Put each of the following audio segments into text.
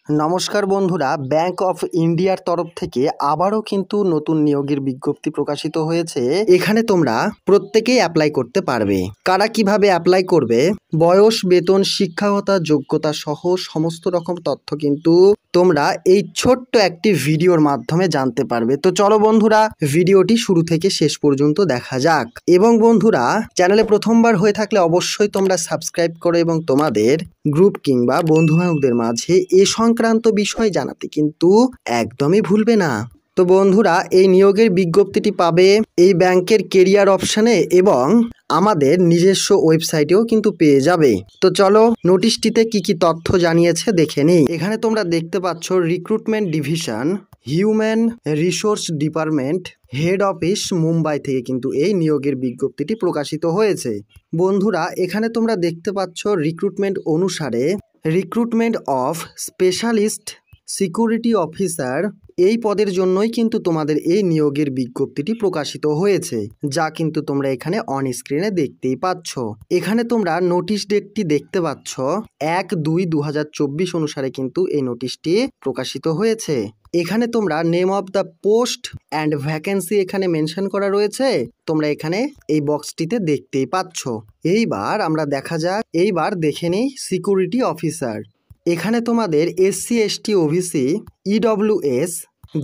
নমস্কার বন্ধুরা, bank of ইন্ডিয়ার তরফ থেকে আবারও কিন্তু নতুন নিয়োগের বিজ্ঞপ্তি প্রকাশিত হয়েছে। এখানে তোমরা প্রত্যেকেই অ্যাপ্লাই করতে পারবে। কারা কিভাবে অ্যাপ্লাই করবে, বয়স, বেতন, শিক্ষাগত যোগ্যতা সহ সমস্ত রকম তথ্য কিন্তু তোমরা এই ছোট্ট একটি ভিডিওর মাধ্যমে জানতে পারবে। তো চলো বন্ধুরা, ভিডিওটি শুরু থেকে শেষ পর্যন্ত দেখা যাক। এবং বন্ধুরা, চ্যানেলে প্রথমবার হয়ে থাকলে অবশ্যই তোমরা সাবস্ক্রাইব করো এবং তোমাদের গ্রুপ কিংবা বন্ধু বান্ধবদের মাঝে এ সংক্রান্ত বিষয় জানাতে কিন্তু একদমই ভুলবে না। তো বন্ধুরা, এই নিয়োগের বিজ্ঞপ্তিটি পাবে এই ব্যাংকের কেরিয়ার অপশনে এবং আমাদের নিজস্ব ওয়েবসাইটেও কিন্তু পেয়ে যাবে। তো চলো নোটিশটিতে কি কি তথ্য জানিয়েছে দেখে নিই। এখানে তোমরা দেখতে পাচ্ছ recruitment division, human resource department, head office, Mumbai থেকে কিন্তু এই নিয়োগের বিজ্ঞপ্তিটি প্রকাশিত হয়েছে। বন্ধুরা, এখানে তোমরা দেখতে পাচ্ছ রিক্রুটমেন্ট অনুসারে recruitment of specialist security officer এই পদের জন্যই কিন্তু তোমাদের এই নিয়োগের বিজ্ঞপ্তিটি প্রকাশিত হয়েছে, যা কিন্তু তোমরা এখানে অন স্ক্রিনে দেখতেই পাচ্ছ। এখানে তোমরা নোটিশ ডেটটি দেখতে পাচ্ছ 1/2/2024 অনুসারে কিন্তু এই নোটিশটি প্রকাশিত হয়েছে। এখানে তোমরা name of the post and vacancy এখানে মেনশন করা রয়েছে, তোমরা এখানে এই বক্সটিতে দেখতেই পাচ্ছ। এইবার আমরা এইবার দেখে নেই সিকিউরিটি অফিসার। এখানে তোমাদের SC ST OBC EWS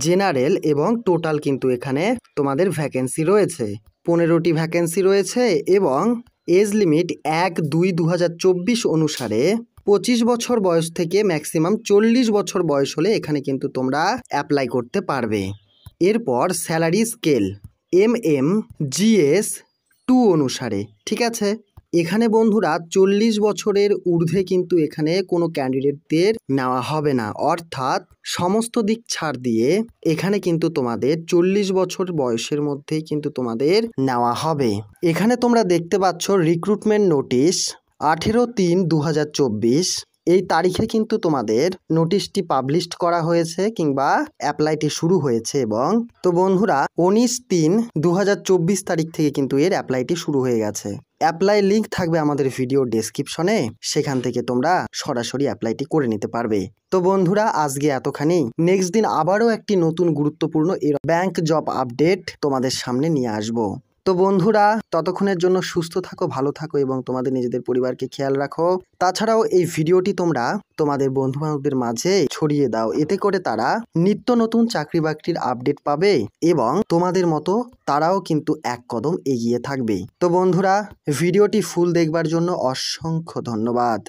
general এবং টোটাল কিন্তু এখানে তোমাদের ভ্যাকেন্সি রয়েছে, 15টি ভ্যাকেন্সি রয়েছে এবং এজ লিমিট 1/2/2024 অনুসারে 25 বছর বয়স থেকে ম্যাক্সিমাম 40 বছর বয়স হলে এখানে কিন্তু তোমরা অ্যাপ্লাই করতে পারবে। এরপর স্যালারি স্কেল MMGS2 অনুসারে, ঠিক আছে। এখানে বন্ধুরা 40 বছরের ঊর্ধ্বে কিন্তু এখানে কোনো ক্যান্ডিডেটদের নেওয়া হবে না, অর্থাৎ সমস্ত দিক ছাড় দিয়ে এখানে কিন্তু তোমাদের 40 বছর বয়সের মধ্যেই কিন্তু তোমাদের নেওয়া হবে। এখানে তোমরা দেখতে পাচ্ছ রিক্রুটমেন্ট নোটিশ 18/3/2024 এই তারিখে কিন্তু তোমাদের নোটিশটি পাবলিশড করা হয়েছে কিংবা অ্যাপ্লাইটি শুরু হয়েছে। এবং তো বন্ধুরা 19/3/2024 তারিখ থেকে কিন্তু এর অ্যাপ্লাইটি শুরু হয়ে গেছে। অ্যাপ্লাই লিঙ্ক থাকবে আমাদের ভিডিও ডেসক্রিপশনে, সেখান থেকে তোমরা সরাসরি অ্যাপ্লাইটি করে নিতে পারবে। তো বন্ধুরা, আজকে এতখানি। নেক্সট দিন আবারও একটি নতুন গুরুত্বপূর্ণ ব্যাংক জব আপডেট তোমাদের সামনে নিয়ে আসবো। তো বন্ধুরা, ততক্ষণের জন্য সুস্থ থাকো, ভালো থাকো এবং তোমাদের নিজেদের পরিবারকে খেয়াল রাখো। তাছাড়াও এই ভিডিওটি তোমরা তোমাদের বন্ধু বান্ধবদের মাঝে ছড়িয়ে দাও, এতে করে তারা নিত্য নতুন চাকরি বাকরির আপডেট পাবে এবং তোমাদের মতো তারাও কিন্তু এক কদম এগিয়ে থাকবে। তো বন্ধুরা, ভিডিওটি ফুল দেখবার জন্য অসংখ্য ধন্যবাদ।